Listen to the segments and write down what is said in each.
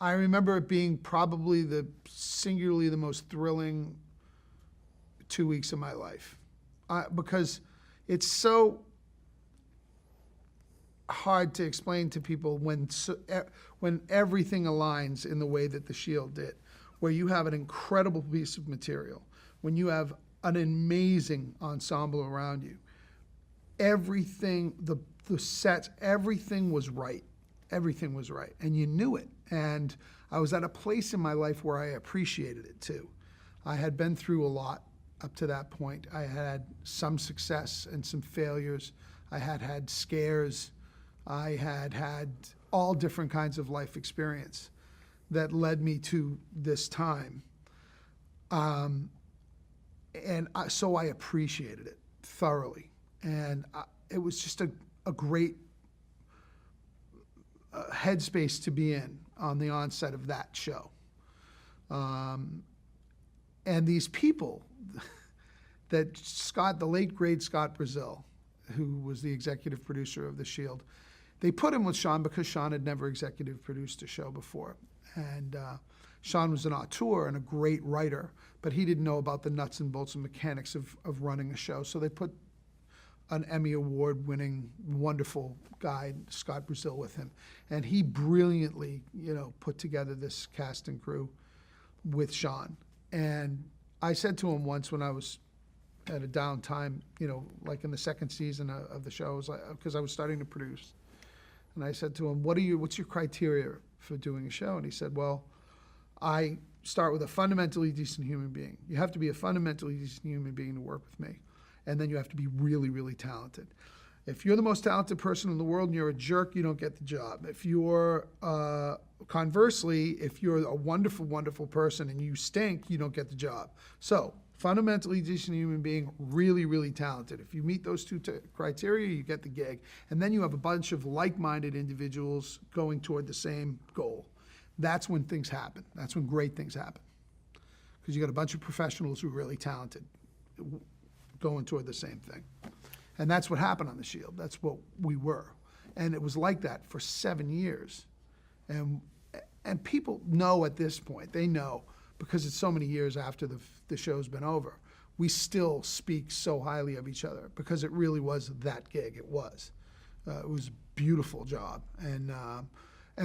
I remember it being probably singularly the most thrilling 2 weeks of my life, because it's so hard to explain to people when everything aligns in the way that the Shield did, where you have an incredible piece of material, when you have an amazing ensemble around you, everything, the sets, everything was right. Everything was right, and you knew it. And I was at a place in my life where I appreciated it too. I had been through a lot up to that point. I had some success and some failures. I had had scares. I had had all different kinds of life experience that led me to this time. So I appreciated it thoroughly. And it was just a great headspace to be in on the onset of that show. And these people that the late great Scott Brazil, who was the executive producer of The Shield, they put him with Sean because Sean had never executive produced a show before. And Sean was an auteur and a great writer, but he didn't know about the nuts and bolts and mechanics of running a show. So they put an Emmy Award-winning, wonderful guy, Scott Brazil, with him. And he brilliantly, put together this cast and crew with Sean. And I said to him once when I was at a downtime, like in the second season of the show, because I was starting to produce. And I said to him, what's your criteria for doing a show? And he said, well, I start with a fundamentally decent human being. You have to be a fundamentally decent human being to work with me. And then you have to be really, really talented. If you're the most talented person in the world and you're a jerk, you don't get the job. If you're, conversely, if you're a wonderful, wonderful person and you stink, you don't get the job. So, fundamentally decent human being, really, really talented. If you meet those two criteria, you get the gig. And then you have a bunch of like-minded individuals going toward the same goal. That's when things happen. That's when great things happen. Because you got a bunch of professionals who are really talented going toward the same thing. And that's what happened on The Shield. That's what we were. And it was like that for 7 years. And people know at this point, they know, because it's so many years after the show's been over, we still speak so highly of each other because it really was that gig. It was. It was a beautiful job. And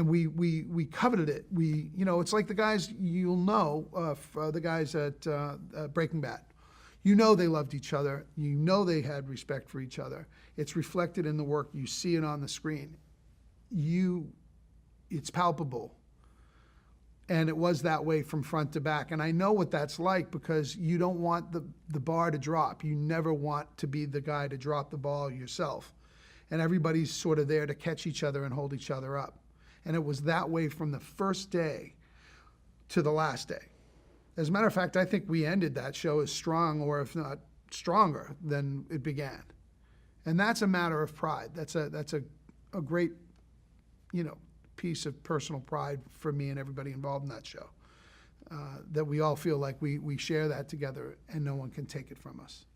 we coveted it. It's like the guys, you'll know, the guys at Breaking Bad. They loved each other. They had respect for each other. It's reflected in the work. You see it on the screen. It's palpable. And it was that way from front to back. And I know what that's like because you don't want the bar to drop. You never want to be the guy to drop the ball yourself. And everybody's sort of there to catch each other and hold each other up. And it was that way from the first day to the last day. As a matter of fact, I think we ended that show as strong, or if not stronger, than it began. And that's a matter of pride. That's a great, piece of personal pride for me and everybody involved in that show. That we all feel like we share that together and no one can take it from us.